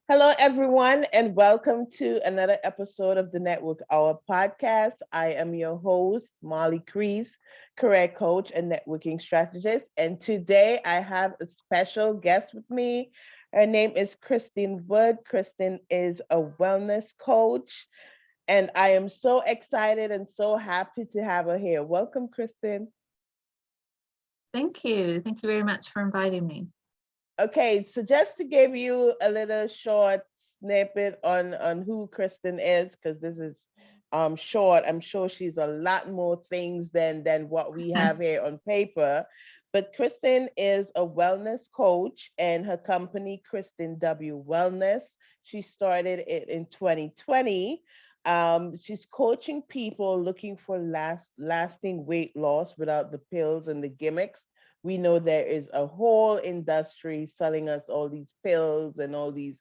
Hello, everyone, and welcome to another episode of the Network Hour podcast. I am your host, Molly Kreese, career coach and networking strategist. And today I have a special guest with me. Her name is Kristin Wood. Kristin is a wellness coach, and I am so excited and so happy to have her here. Welcome, Kristin. Thank you. Thank you very much for inviting me. Okay, so just to give you a little short snippet on who Kristin is, because this is short. I'm sure she's a lot more things than what we have here on paper. But Kristin is a wellness coach, and her company, Kristin W Wellness, she started it in 2020. She's coaching people looking for lasting weight loss without the pills and the gimmicks. We know there is a whole industry selling us all these pills and all these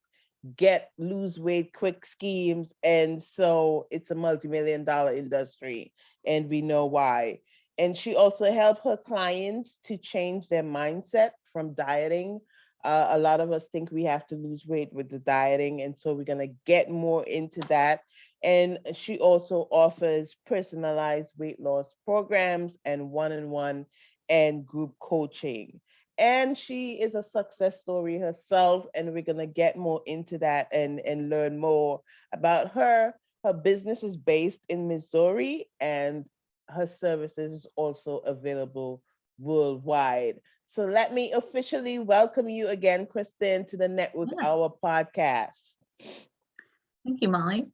lose weight quick schemes. And so it's a multi-million dollar industry, and we know why. And she also helped her clients to change their mindset from dieting. A lot of us think we have to lose weight with the dieting, and so we're going to get more into that. And she also offers personalized weight loss programs and one-on-one and group coaching. And she is a success story herself, and we're going to get more into that and learn more about her. Her business is based in Missouri, and her services is also available worldwide. So let me officially welcome you again, Kristin, to the Network Yeah. Hour podcast. Thank you, Molly.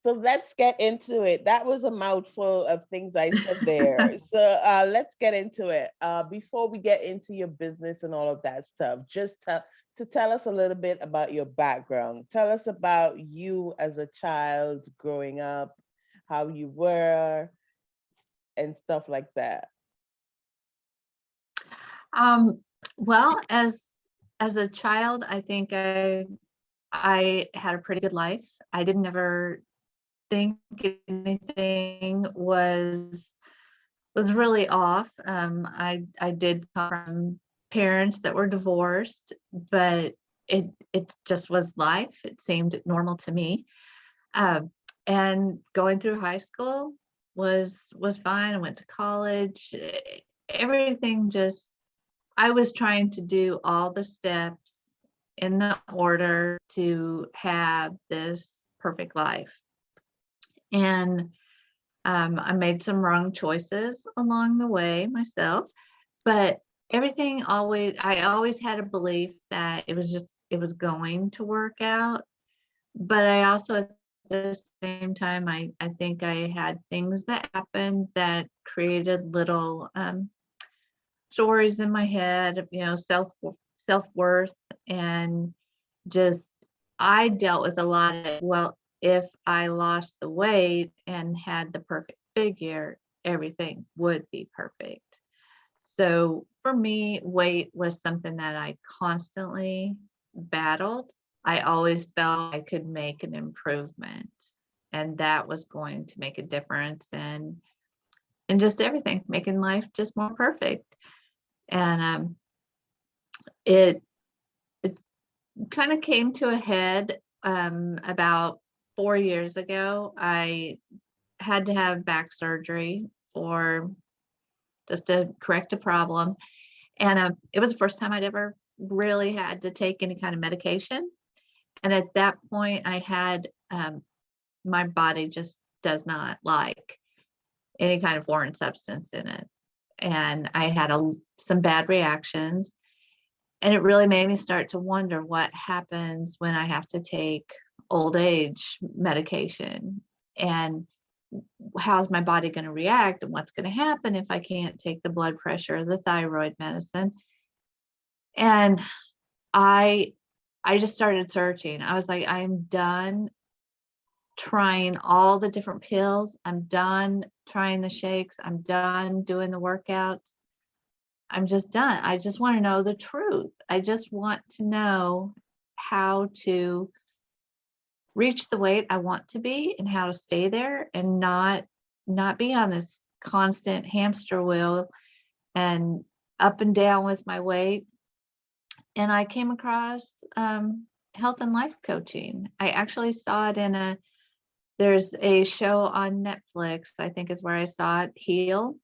So let's get into it. That was a mouthful of things I said there. So let's get into it. Before we get into your business and all of that stuff, to tell us a little bit about your background. Tell us about you as a child growing up, how you were, and stuff like that. Um, well, as a child, I think I had a pretty good life. I didn't ever think anything was really off. I did come from parents that were divorced, but it just was life. It seemed normal to me. Um, and going through high school was fine. I went to college. Everything just I was trying to do all the steps in the order to have this perfect life. And I made some wrong choices along the way myself, but I always had a belief that it was going to work out. But I also at the same time, I think I had things that happened that created little stories in my head of, self-worth, and just I dealt with a lot of, well, if I lost the weight and had the perfect figure, everything would be perfect. So for me, weight was something that I constantly battled. I always felt I could make an improvement, and that was going to make a difference in just everything, making life just more perfect. And it it kind of came to a head about 4 years ago. I had to have back surgery for just to correct a problem, and it was the first time I'd ever really had to take any kind of medication. And at that point, I had my body just does not like any kind of foreign substance in it, and I had some bad reactions. And it really made me start to wonder what happens when I have to take old age medication, and how's my body going to react, and what's going to happen if I can't take the blood pressure or the thyroid medicine. And I I just started searching. I was like, I'm done trying all the different pills. I'm done trying the shakes. I'm done doing the workouts. I'm just done. I just want to know the truth. I just want to know how to reach the weight I want to be and how to stay there and not be on this constant hamster wheel and up and down with my weight. And I came across health and life coaching. I actually saw it there's a show on Netflix, I think is where I saw it, Heal.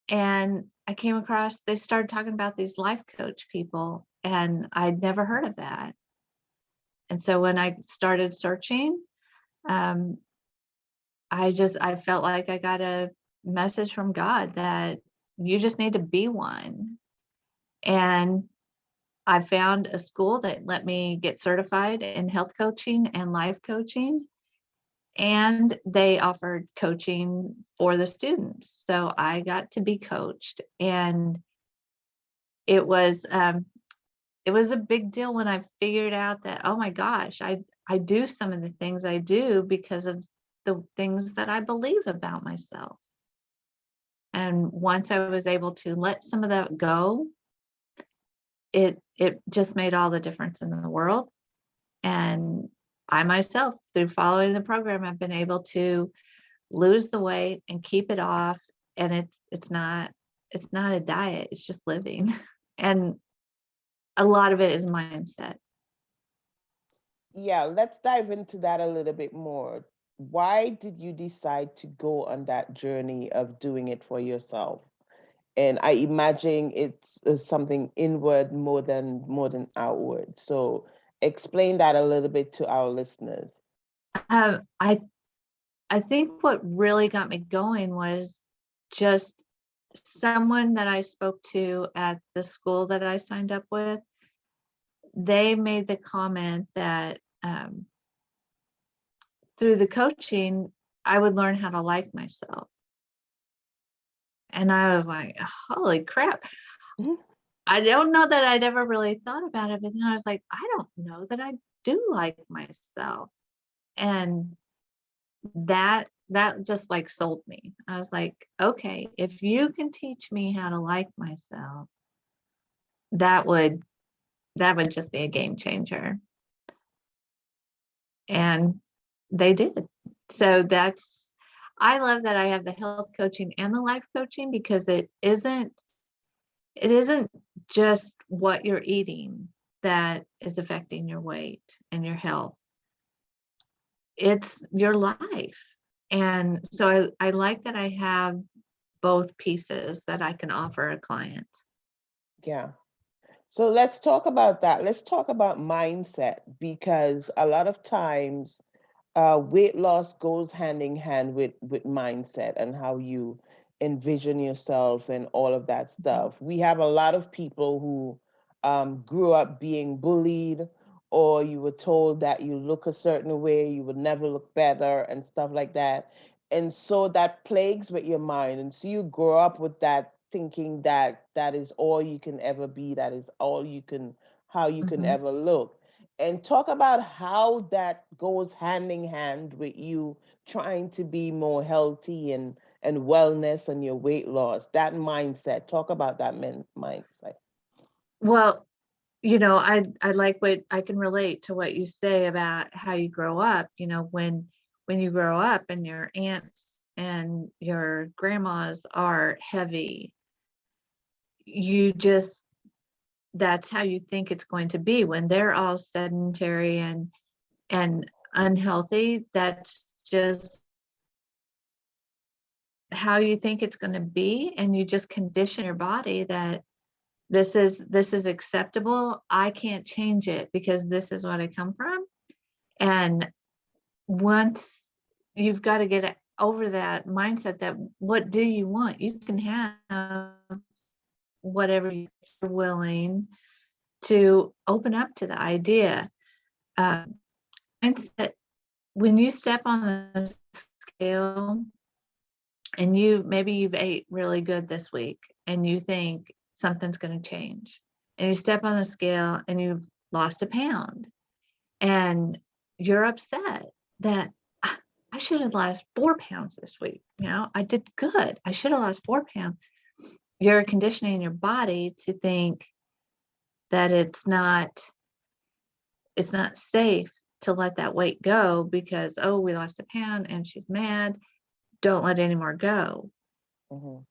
And I came across, they started talking about these life coach people, and I'd never heard of that. And so when I started searching, um, I felt like I got a message from God that you just need to be one. And I found a school that let me get certified in health coaching and life coaching. And they offered coaching for the students. So I got to be coached. And it was a big deal when I figured out that, oh my gosh, I do some of the things I do because of the things that I believe about myself. And once I was able to let some of that go, it just made all the difference in the world. And I myself, through following the program, I've been able to lose the weight and keep it off. And it's not a diet, it's just living. And a lot of it is mindset. Yeah, let's dive into that a little bit more. Why did you decide to go on that journey of doing it for yourself? And I imagine it's something inward more than outward. So explain that a little bit to our listeners. I think what really got me going was just someone that I spoke to at the school that I signed up with. They made the comment that through the coaching, I would learn how to like myself. And I was like, holy crap. Mhm. I don't know that I'd ever really thought about it. But then I was like, I don't know that I do like myself. And that just like sold me. I was like, okay, if you can teach me how to like myself, that would just be a game changer. And they did. So I love that I have the health coaching and the life coaching, because it isn't just what you're eating that is affecting your weight and your health. It's your life. And so I like that I have both pieces that I can offer a client. Yeah. So let's talk about that. Let's talk about mindset, because a lot of times weight loss goes hand in hand with mindset and how you envision yourself and all of that stuff. We have a lot of people who grew up being bullied, or you were told that you look a certain way, you would never look better and stuff like that. And so that plagues with your mind. And so you grow up with that thinking that that is all you can ever be, that is all you can, how you can Mhm. ever look. And talk about how that goes hand in hand with you trying to be more healthy and wellness and your weight loss, that mindset. Talk about that mindset. Well, I like what I can relate to what you say about how you grow up. When you grow up and your aunts and your grandmas are heavy, you just that's how you think it's going to be when they're all sedentary and unhealthy. That's just how you think it's going to be, and you just condition your body that this is acceptable. I can't change it because this is what I come from. And once you've got to get over that mindset, that what do you want? You can have whatever you're willing to open up to the idea. Mindset, when you step on the scale and you've ate really good this week and you think something's going to change, and you step on the scale and you've lost a pound and you're upset that I should have lost 4 pounds this week. I did good. I should have lost 4 pounds. You're conditioning your body to think that it's not safe to let that weight go because, oh, we lost a pound and she's mad. Don't let any more go. Mm-hmm.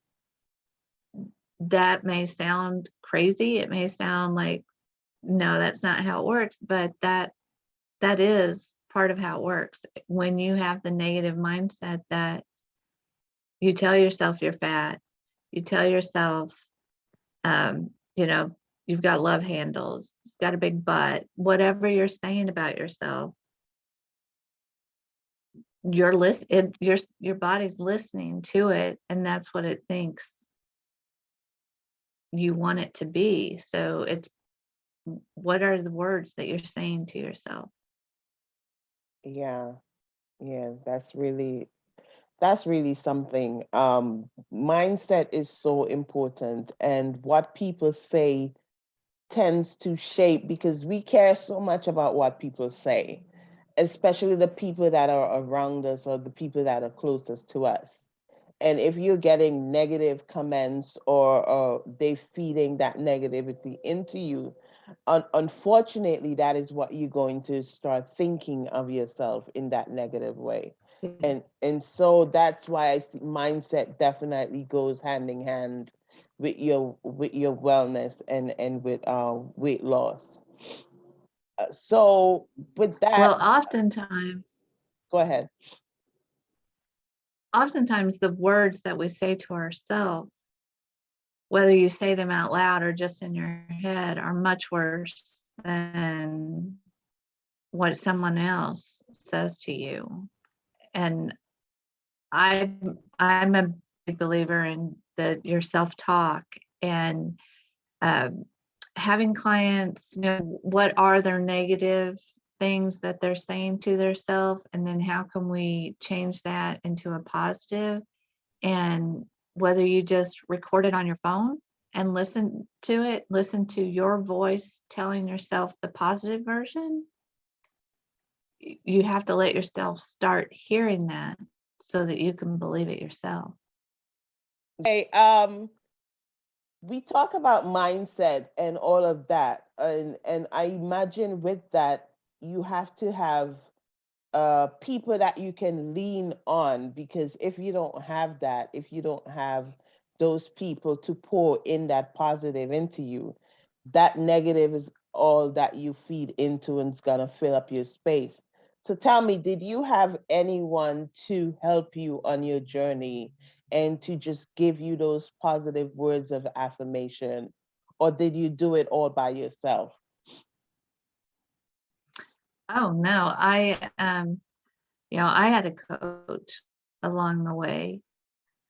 That may sound crazy. It may sound like no, that's not how it works, but that is part of how it works. When you have the negative mindset that you tell yourself you're fat, you tell yourself, you know, you've got love handles, you've got a big butt, whatever you're saying about yourself, your body's listening to it, and that's what it thinks you want it to be. So it's, what are the words that you're saying to yourself? Yeah, yeah, that's really something. Mindset is so important, and what people say tends to shape, because we care so much about what people say, especially the people that are around us or the people that are closest to us. And if you're getting negative comments, or they feeding that negativity into you, unfortunately, that is what you're going to start thinking of yourself in that negative way. And so that's why I see mindset definitely goes hand in hand with your wellness and with weight loss. So with that, Well, go ahead. oftentimes the words that we say to ourselves, whether you say them out loud or just in your head, are much worse than what someone else says to you. And I'm a big believer in your self-talk, and um, having clients, you know, what are their negative things that they're saying to themselves, and then how can we change that into a positive? And whether you just record it on your phone and listen to it, listen to your voice telling yourself the positive version, you have to let yourself start hearing that so that you can believe it yourself. Okay, we talk about mindset and all of that, and I imagine with that you have to have people that you can lean on, because if you don't have that, if you don't have those people to pour in that positive into you, that negative is all that you feed into, and it's gonna fill up your space. So tell me, did you have anyone to help you on your journey and to just give you those positive words of affirmation, or did you do it all by yourself? Oh no, you know, I had a coach along the way.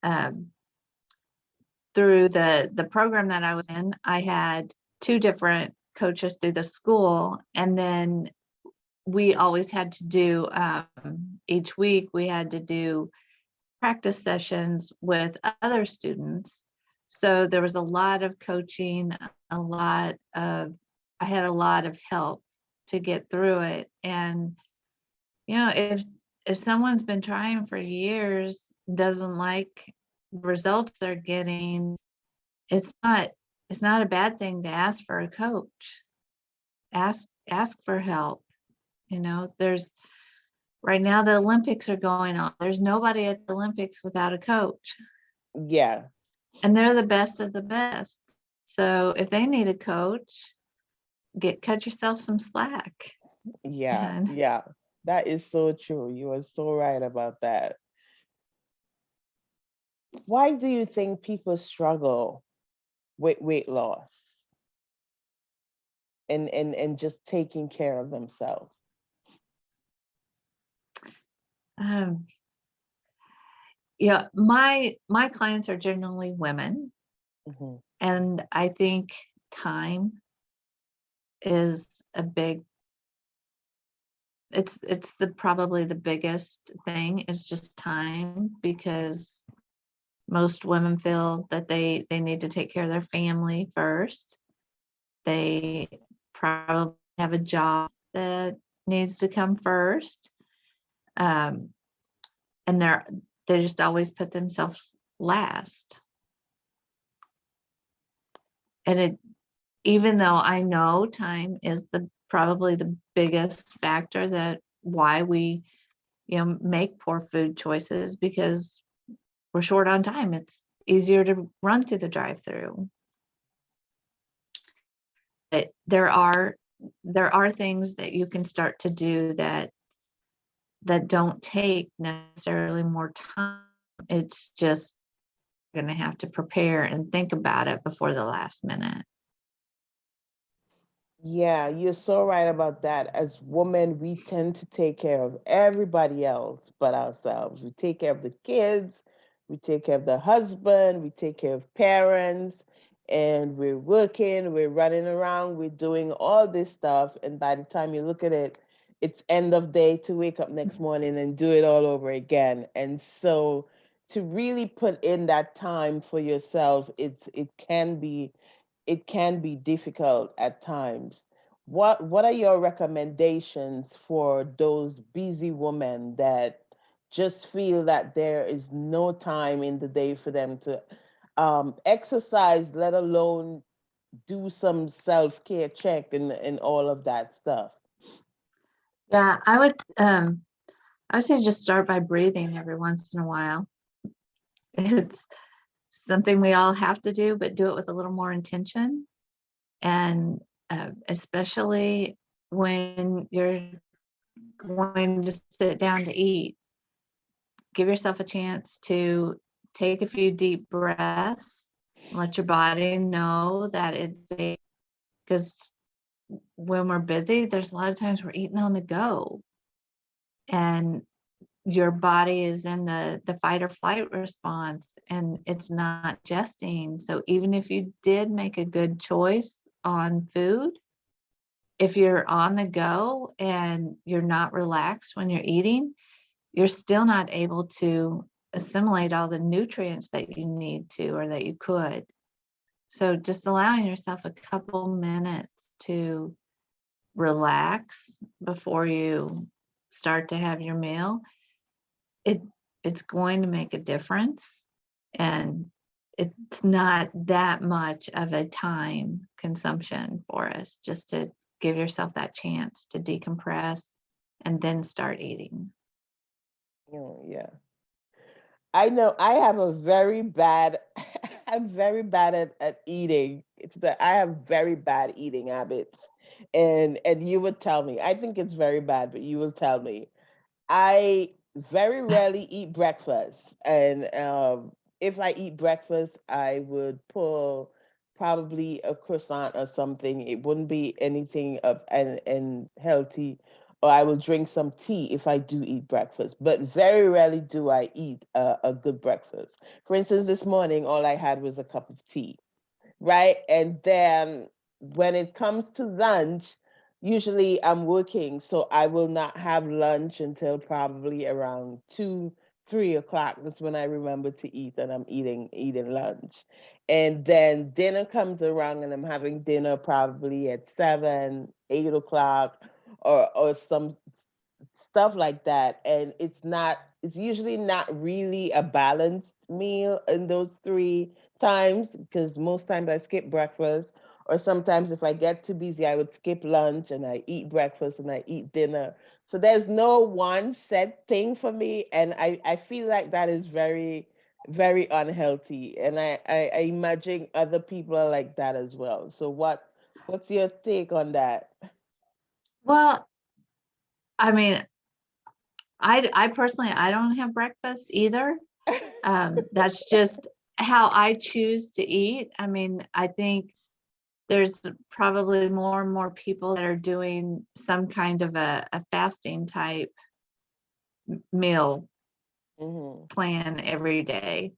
Um, through the program that I was in, I had two different coaches through the school, and then we always had to do, each week we had to do practice sessions with other students. So there was a lot of coaching, a lot of, I had a lot of help to get through it. And, you know, if someone's been trying for years, doesn't like the results they're getting, it's not a bad thing to ask for a coach. Ask for help. You know, there's, right now the Olympics are going on. There's nobody at the Olympics without a coach, Yeah, and they're the best of the best. So if they need a coach, cut yourself some slack. yeah, And yeah. That is so true. You are so right about that. Why do you think people struggle with weight loss and just taking care of themselves? um, yeah, my clients are generally women, Hmm. and I think time is a big, it's the probably the biggest thing is just time, because most women feel that they need to take care of their family first. They probably have a job that needs to come first. Um, and they just always put themselves last. And even though I know time is probably the biggest factor that why we, you know, make poor food choices, because we're short on time. It's easier to run through the drive-through. But there are things that you can start to do that don't take necessarily more time. It's just going to have to prepare and think about it before the last minute. Yeah, you're so right about that. As women, we tend to take care of everybody else but ourselves. We take care of the kids, we take care of the husband, we take care of parents, and we're working, we're running around, we're doing all this stuff. And by the time you look at it, it's end of day to wake up next morning and do it all over again. And so to really put in that time for yourself, it can be difficult at times. What are your recommendations for those busy women that just feel that there is no time in the day for them to exercise, let alone do some self-care check and all of that stuff? Yeah, I would say just start by breathing every once in a while. It's something we all have to do, but do it with a little more intention. And especially when you're going to sit down to eat, give yourself a chance to take a few deep breaths, let your body know that it's a, because when we're busy, there's a lot of times we're eating on the go, and your body is in the fight or flight response, and it's not digesting. So even if you did make a good choice on food, if you're on the go and you're not relaxed when you're eating, you're still not able to assimilate all the nutrients that you need to or that you could. So just allowing yourself a couple minutes to relax before you start to have your meal, it it's going to make a difference. And it's not that much of a time consumption for us, just to give yourself that chance to decompress and then start eating. Oh, yeah. I know I have a very bad, I'm very bad at eating. It's that I have very bad eating habits. And you would tell me, I think it's very bad, but you will tell me. I very rarely eat breakfast. And if I eat breakfast, I would pull probably a croissant or something. It wouldn't be anything of and healthy. Or I will drink some tea if I do eat breakfast. But very rarely do I eat a good breakfast. For instance, this morning, all I had was a cup of tea, right? And then when it comes to lunch, usually I'm working, so I will not have lunch until probably around 2, 3 o'clock. That's when I remember to eat, and I'm eating lunch. And then dinner comes around, and I'm having dinner probably at 7, 8 o'clock, or some stuff like that. And it's usually not really a balanced meal in those 3 times, because most times I skip breakfast, or sometimes if I get too busy, I would skip lunch and I eat breakfast and I eat dinner. So there's no one set thing for me. And I feel like that is very, very unhealthy. And I imagine other people are like that as well. So what's your take on that? Well, I mean, I personally, I don't have breakfast either. That's just how I choose to eat. I mean, I think there's probably more and more people that are doing some kind of a fasting type meal Hmm. plan every day.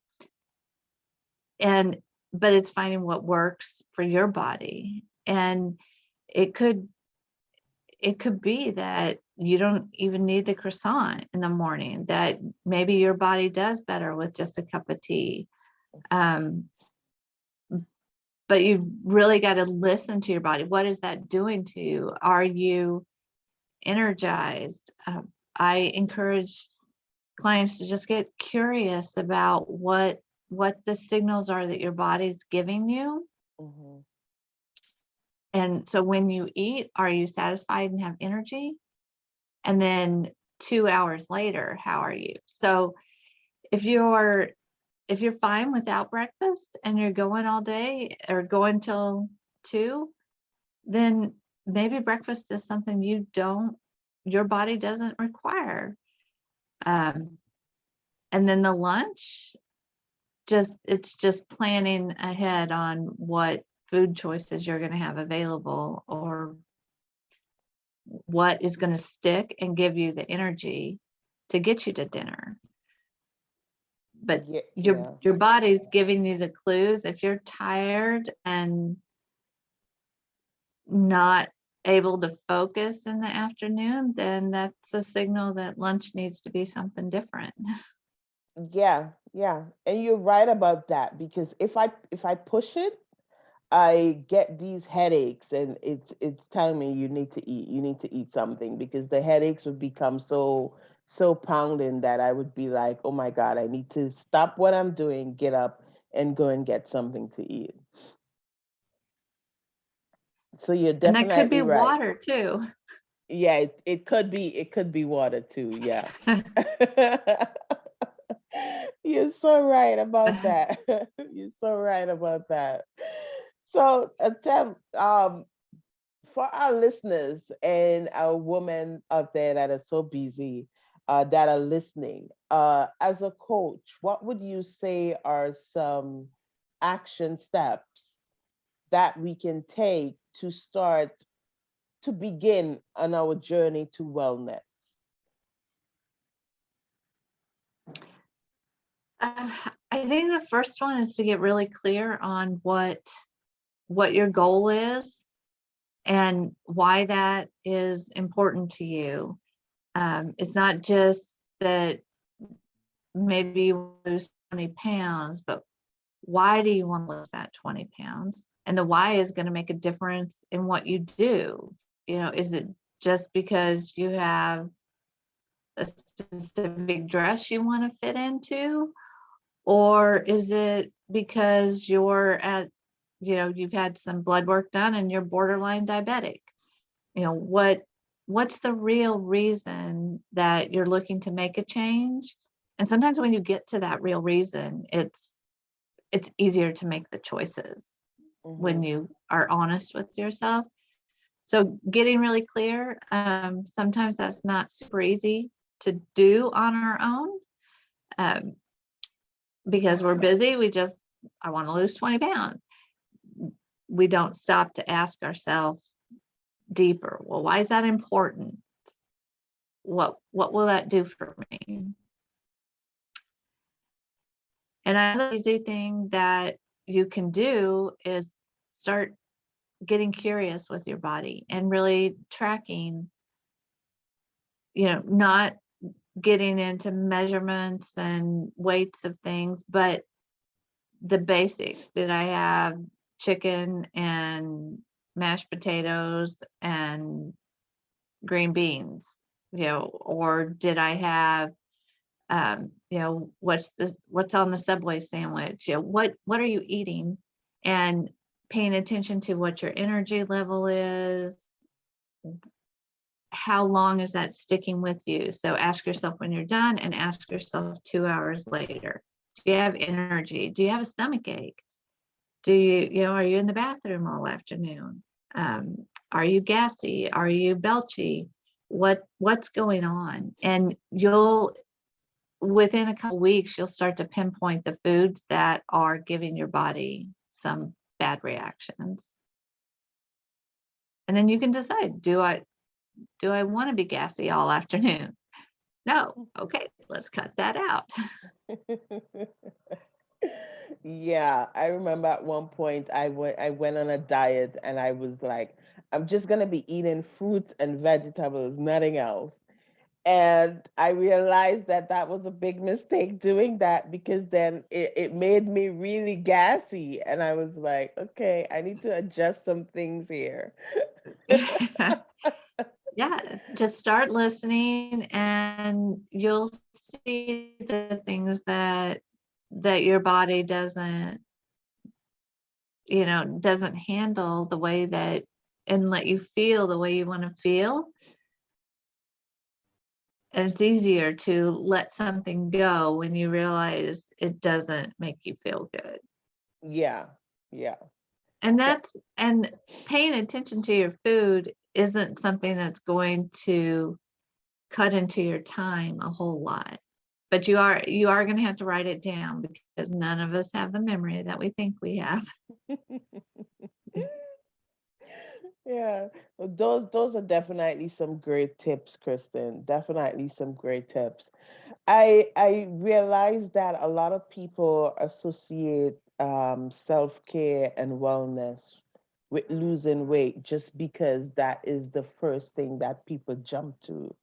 And but it's finding what works for your body. And it could it could be that you don't even need the croissant in the morning, that maybe your body does better with just a cup of tea. Um, but you really got to listen to your body. What is that doing to you? Are you energized? I encourage clients to just get curious about what the signals are that your body's giving you. Hmm. And so when you eat, are you satisfied and have energy? And then 2 hours later, how are you? So if you're if you're fine without breakfast and you're going all day or going till 2, then maybe breakfast is something your body doesn't require. And then the lunch, it's just planning ahead on what food choices you're going to have available, or what is going to stick and give you the energy to get you to dinner. But Yeah. your body's giving you the clues. If you're tired and not able to focus in the afternoon, then that's a signal that lunch needs to be something different. Yeah, yeah. And you're right about that, because if I push it, I get these headaches, and it's telling me you need to eat. You need to eat something, because the headaches would become so pounding that I would be like, "Oh my God, I need to stop what I'm doing, get up and go and get something to eat." So you're And that could be definitely right. water too. Yeah, it could be water too. Yeah. You're so right about that. You're so right about that. So, attempt for our listeners and our women out there that are so busy, that are listening, as a coach, what would you say are some action steps that we can take to start to begin on our journey to wellness? I think the first one is to get really clear on what your goal is and why that is important to you. It's not just that maybe you lose 20 pounds, but why do you want to lose that 20 pounds? And the why is going to make a difference in what you do. Is it just because you have a specific dress you want to fit into? Or is it because you've had some blood work done and you're borderline diabetic? What's the real reason that you're looking to make a change? And sometimes when you get to that real reason, it's easier to make the choices when Hmm. you are honest with yourself. So getting really clear, sometimes that's not super easy to do on our own, um, because we're busy. I want to lose 20 pounds. We don't stop to ask ourselves deeper, well, why is that important? What will that do for me? And another easy thing that you can do is start getting curious with your body and really tracking, not getting into measurements and weights of things, but the basics. Did I have chicken and mashed potatoes and green beans? Or did I have, what's on the Subway sandwich? What are you eating? And paying attention to what your energy level is. How long is that sticking with you? So ask yourself when you're done, and ask yourself 2 hours later. Do you have energy? Do you have a stomach ache? Are you in the bathroom all afternoon? Are you gassy? Are you belchy? What's going on? And within a couple weeks, you'll start to pinpoint the foods that are giving your body some bad reactions. And then you can decide, do I want to be gassy all afternoon? No. Okay, let's cut that out. Yeah, I remember at one point I went on a diet, and I was like, I'm just gonna be eating fruits and vegetables, nothing else. And I realized that that was a big mistake doing that, because then it made me really gassy. And I was like, okay, I need to adjust some things here. Yeah, just start listening and you'll see the things that your body doesn't handle the way that, and let you feel the way you want to feel. And it's easier to let something go when you realize it doesn't make you feel good. Yeah, yeah. And and paying attention to your food isn't something that's going to cut into your time a whole lot. But you are going to have to write it down because none of us have the memory that we think we have. Yeah, well, those are definitely some great tips, Kristen. Definitely some great tips. I realize that a lot of people associate self-care and wellness with losing weight just because that is the first thing that people jump to.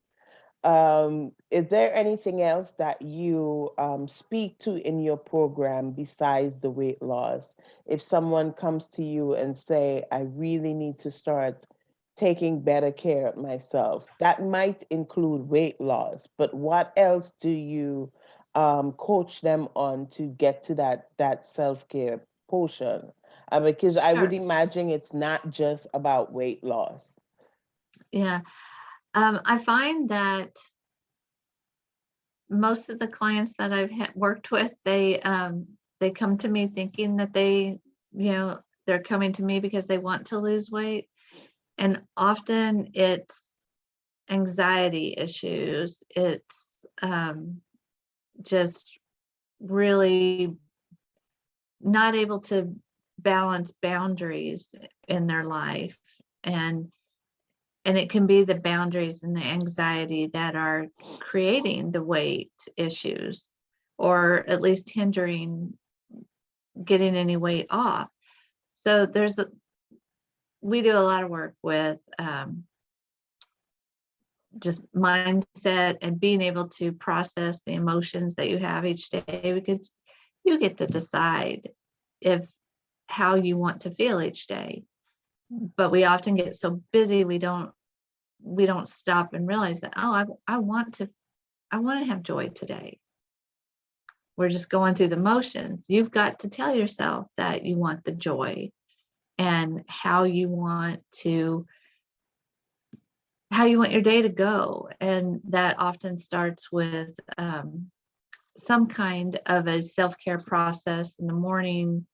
Is there anything else that you speak to in your program besides the weight loss? If someone comes to you and say, I really need to start taking better care of myself, that might include weight loss, but what else do you coach them on to get to that self-care portion? Because I would Sure. imagine it's not just about weight loss. Yeah. I find that most of the clients that I've worked with, they come to me thinking that they're coming to me because they want to lose weight, and often it's anxiety issues. It's just really not able to balance boundaries in their life, and it can be the boundaries and the anxiety that are creating the weight issues, or at least hindering getting any weight off. So we do a lot of work with just mindset and being able to process the emotions that you have each day, because you get to decide if how you want to feel each day. But we often get so busy we don't stop and realize that, oh, I want to have joy today. We're just going through the motions. You've got to tell yourself that you want the joy, and how you want your day to go. And that often starts with some kind of a self-care process in the morning,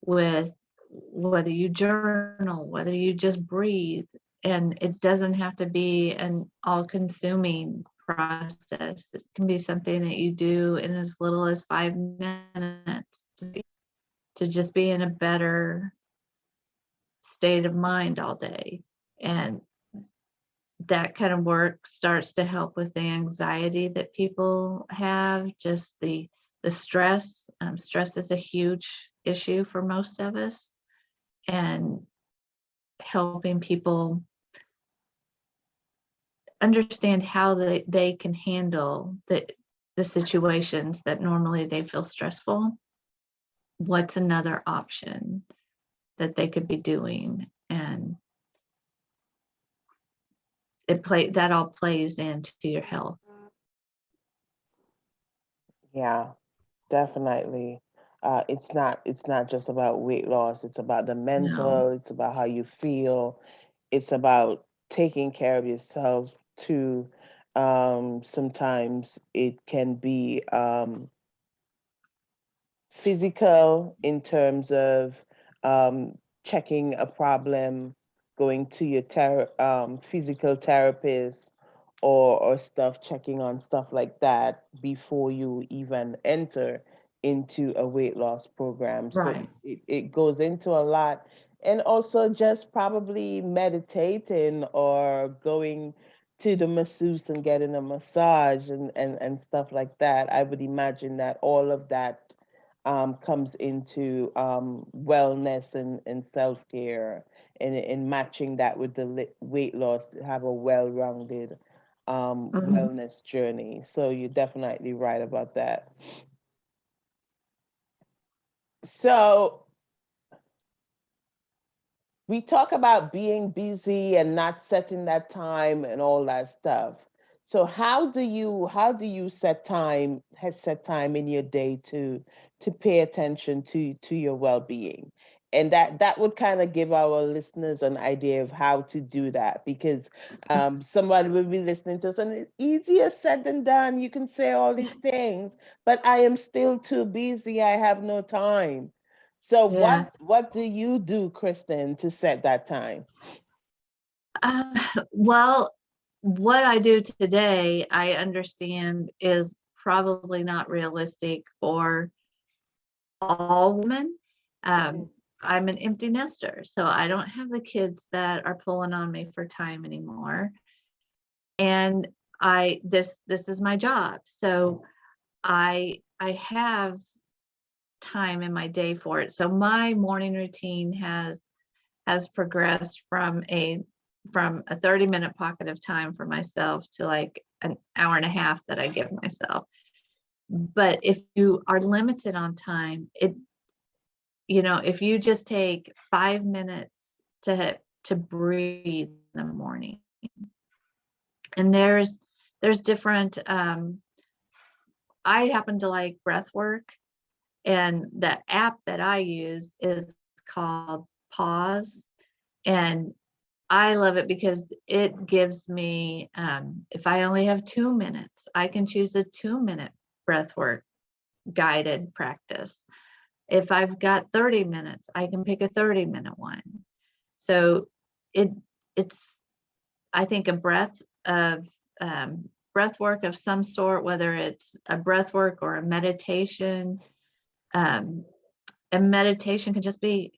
with whether you journal, whether you just breathe. And it doesn't have to be an all-consuming process. It can be something that you do in as little as 5 minutes to just be in a better state of mind all day. And that kind of work starts to help with the anxiety that people have, just the stress. Stress is a huge issue for most of us, and helping people understand how they can handle the situations that normally they feel stressful. What's another option that they could be doing? And that all plays into your health. Yeah, definitely. It's not just about weight loss. It's about the No. mental, it's about how you feel. It's about taking care of yourself too. Sometimes it can be physical in terms of checking a problem, going to your physical therapist or stuff, checking on stuff like that before you even enter into a weight loss program. So Right. it goes into a lot. And also just probably meditating or going to the masseuse and getting a massage and stuff like that. I would imagine that all of that comes into wellness and self-care and matching that with the weight loss to have a well-rounded Mhm. wellness journey. So you're definitely right about that. So we talk about being busy and not setting that time and all that stuff. So how do you set time in your day to pay attention to your well-being? And that would kind of give our listeners an idea of how to do that, because somebody will be listening to us and it's easier said than done. You can say all these things, but I am still too busy. I have no time. So Yeah. what do you do, Kristin, to set that time? Uh, well, what I do today, I understand is probably not realistic for all women. Mhm. I'm an empty nester, so I don't have the kids that are pulling on me for time anymore. And this is my job. So I have time in my day for it. So my morning routine has progressed from a 30-minute pocket of time for myself to like an hour and a half that I give myself. But if you are limited on time, if you just take 5 minutes to breathe in the morning, and there's different. I happen to like breath work, and the app that I use is called Pause, and I love it because it gives me, if I only have 2 minutes, I can choose a 2-minute breath work guided practice. If I've got 30 minutes, I can pick a 30-minute one. So it it's I think a breath work of some sort, whether it's a breath work or a meditation. Um, and meditation can just be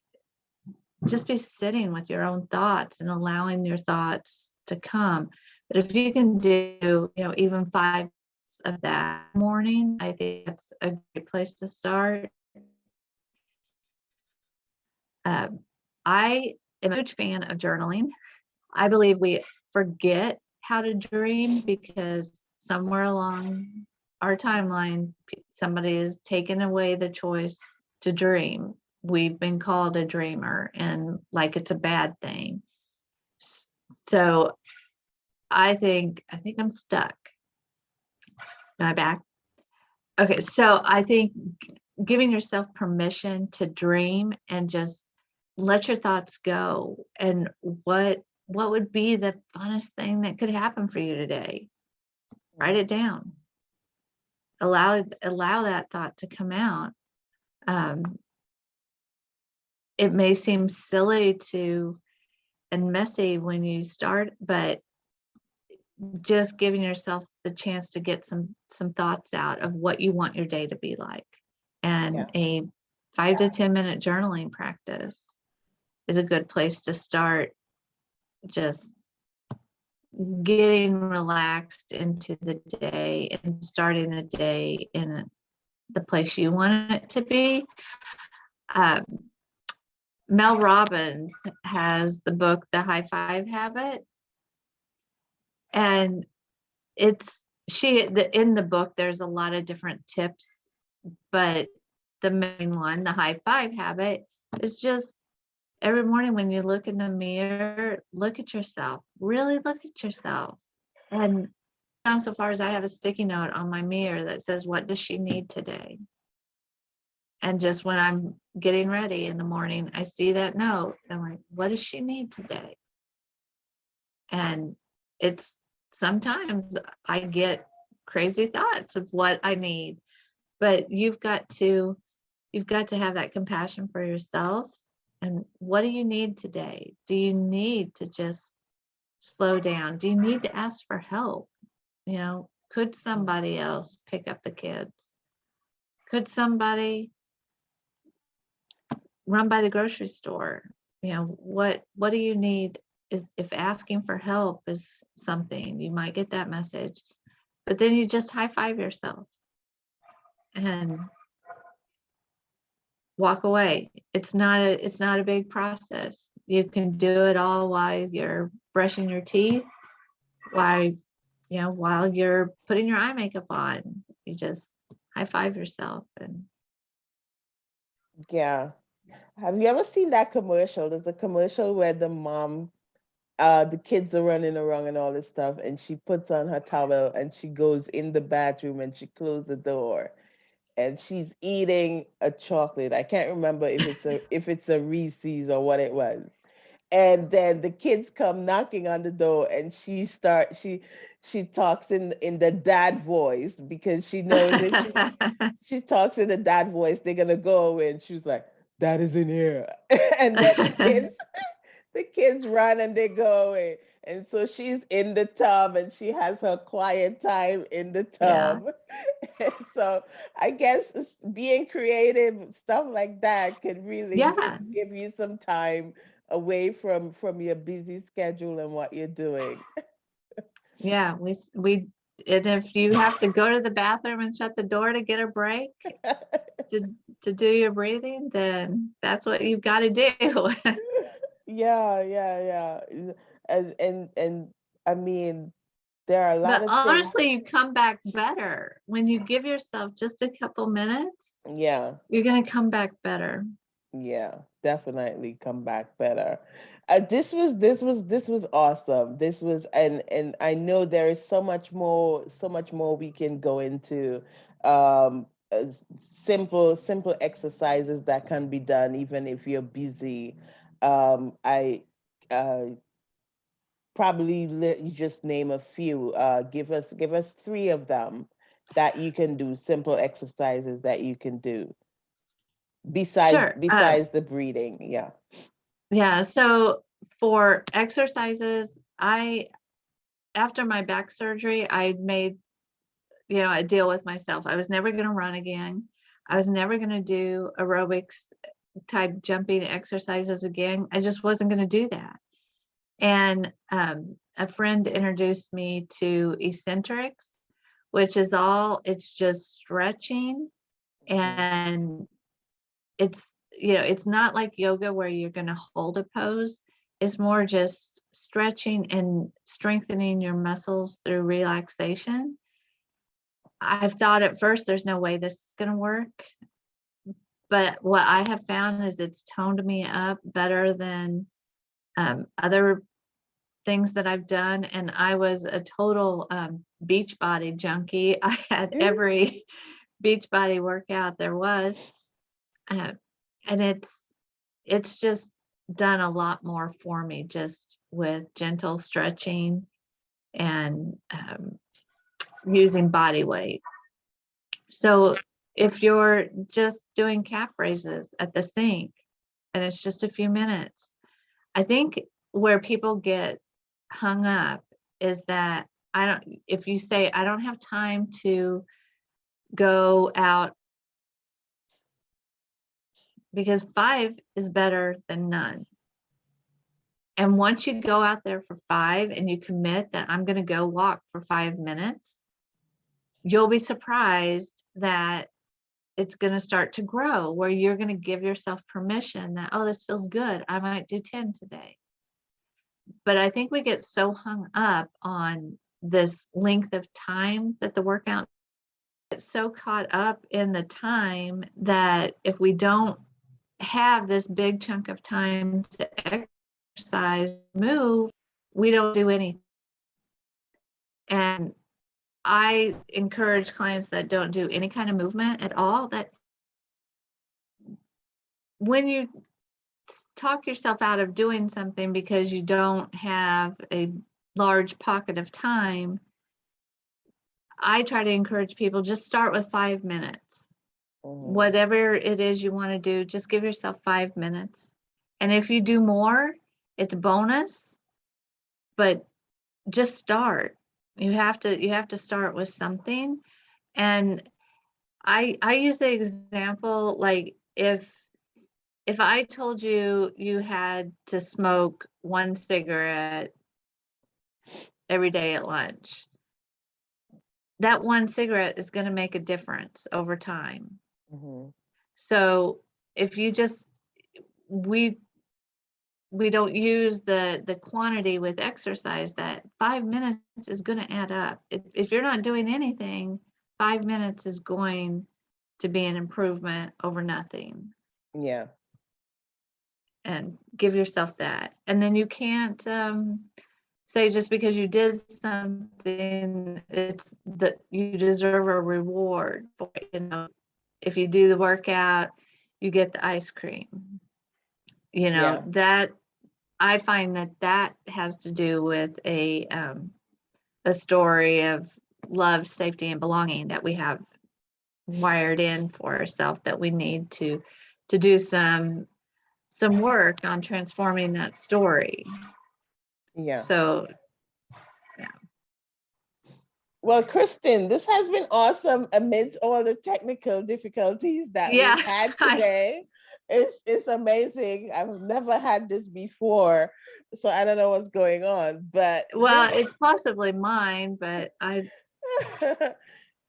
sitting with your own thoughts and allowing your thoughts to come. But if you can do, even 5 minutes of that morning, I think that's a great place to start. I am a huge fan of journaling. I believe we forget how to dream because somewhere along our timeline, somebody has taken away the choice to dream. We've been called a dreamer and like it's a bad thing. So I think I'm stuck. Am I back? Okay, so I think giving yourself permission to dream and just let your thoughts go, and what would be the funnest thing that could happen for you today? Write it down. Allow that thought to come out. Um, it may seem silly to and messy when you start, but just giving yourself the chance to get some thoughts out of what you want your day to be like, Yeah. and a 5 to 10 minute journaling practice is a good place to start, just getting relaxed into the day and starting the day in the place you want it to be. um, Mel Robbins has the book The High Five Habit, and in the book there's a lot of different tips, but the main one, the high five habit, is just every morning when you look in the mirror, look at yourself, really look at yourself. And gone so far as I have a sticky note on my mirror that says, what does she need today? And just when I'm getting ready in the morning, I see that note. I'm like, what does she need today? And it's sometimes I get crazy thoughts of what I need, but you've got to have that compassion for yourself. And what do you need today? Do you need to just slow down? Do you need to ask for help? Could somebody else pick up the kids? Could somebody run by the grocery store? What do you need? Is if asking for help is something, you might get that message, but then you just high five yourself and walk away. It's not a big process. You can do it all while you're brushing your teeth, while you're putting your eye makeup on. You just high five yourself. And Yeah. Have you ever seen that commercial? There's a commercial where the mom, the kids are running around and all this stuff, and she puts on her towel and she goes in the bathroom and she closes the door and she's eating a chocolate. I can't remember if it's a Reese's or what it was. And then the kids come knocking on the door and she talks in the dad voice because she knows if she talks in the dad voice, they're gonna go away. And she was like, that is in here. And then the kids run and they go away. And so she's in the tub and she has her quiet time in the Yeah. tub. And so I guess being creative, stuff like that could really Yeah. give you some time away from your busy schedule and what you're doing. Yeah. And if you have to go to the bathroom and shut the door to get a break to, to do your breathing, then that's what you've got to do. Yeah, yeah, yeah. And I mean, there are a lot But of things. honestly, you come back better when you give yourself just a couple minutes. Yeah, You're going to come back better. yeah, definitely come back better. This was awesome. This was and I know there is so much more we can go into. Simple exercises that can be done even if you're busy. I probably let you just name a few. Give us three of them that you can do. Simple exercises that you can do besides Sure. besides the breathing. Yeah. Yeah. So for exercises, after my back surgery, I made, a deal with myself. I was never going to run again. I was never going to do aerobics type jumping exercises again. I just wasn't going to do that. And a friend introduced me to eccentrics, which is it's just stretching. Mhm. And it's not like yoga where you're going to hold a pose. It's more just stretching and strengthening your muscles through relaxation. I've thought at first there's no way this is going to work, but what I have found is it's toned me up better than other things that I've done. And I was a total beach body junkie. I had Mm. every beach body workout there was, uh, and it's just done a lot more for me just with gentle stretching and using body weight. So if you're just doing calf raises at the sink and it's just a few minutes, I think where people get hung up is that if you say, I don't have time to go out, because 5 is better than none. And once you go out there for 5 and you commit that I'm going to go walk for 5 minutes, you'll be surprised that it's going to start to grow, where you're going to give yourself permission that, oh, this feels good. I might do 10 today. But I think we get so hung up on this length of time that the workout, get so caught up in the time that if we don't have this big chunk of time to exercise, move, we don't do anything. And I encourage clients that don't do any kind of movement at all, that when you talk yourself out of doing something because you don't have a large pocket of time, I try to encourage people, just start with 5 minutes. Mhm. Whatever it is you want to do, just give yourself 5 minutes. And if you do more, it's bonus, but just start. You have to start with something. And I use the example, like if I told you you had to smoke 1 cigarette every day at lunch, that 1 cigarette is going to make a difference over time. Mhm. So if you just we we don't use the quantity with exercise, that 5 minutes is going to add up. If you're not doing anything, 5 minutes is going to be an improvement over nothing. Yeah. And give yourself that. And then you can't say just because you did something, it's that you deserve a reward for it. If you do the workout, you get the ice cream. Yeah. That I find that has to do with a story of love, safety, and belonging that we have wired in for ourselves, that we need to to do some work on transforming that story. Yeah. So yeah. Well, Kristin, this has been awesome amidst all the technical difficulties that Yeah, we've had today. It's amazing. I've never had this before, so I don't know what's going on, but well, it's possibly mine, but I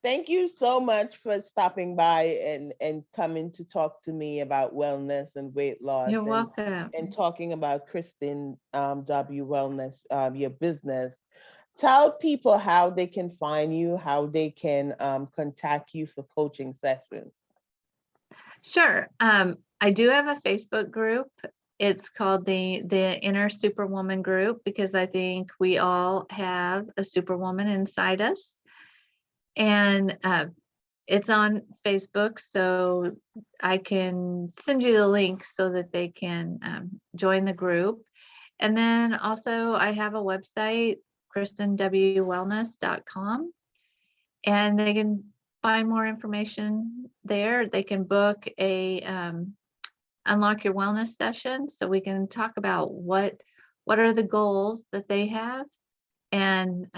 thank you so much for stopping by and coming to talk to me about wellness and weight loss you're welcome. and talking about Kristin W Wellness, your business. Tell people how they can find you, how they can contact you for coaching sessions. Sure. I do have a Facebook group. It's called the Inner Superwoman Group, because I think we all have a superwoman inside us. And it's on Facebook, so I can send you the link so that they can join the group. And then also I have a website, KristinWWellness.com, and they can find more information there. They can book a unlock your wellness session, so we can talk about what are the goals that they have, and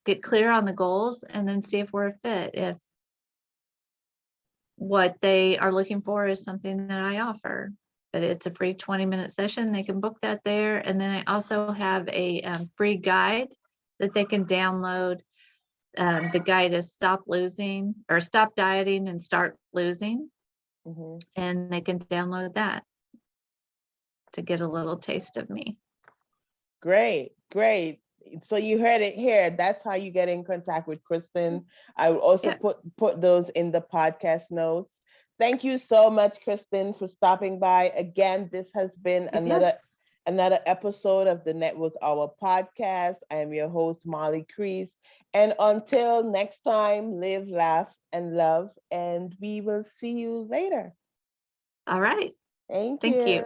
get clear on the goals, and then see if we're a fit, if what they are looking for is something that I offer. But it's a free 20-minute session. They can book that there. And then I also have a free guide that they can download. The guide is Stop Dieting and Start Losing. Mm-hmm. And they can download that to get a little taste of me. Great, great. So you heard it here. That's how you get in contact with Kristin. I will also put those in the podcast notes. Thank you so much, Kristin, for stopping by. Again, this has been another episode of the Network Hour podcast. I am your host, Molly Kreese. And until next time, live, laugh, and love. And we will see you later. All right. Thank you. you.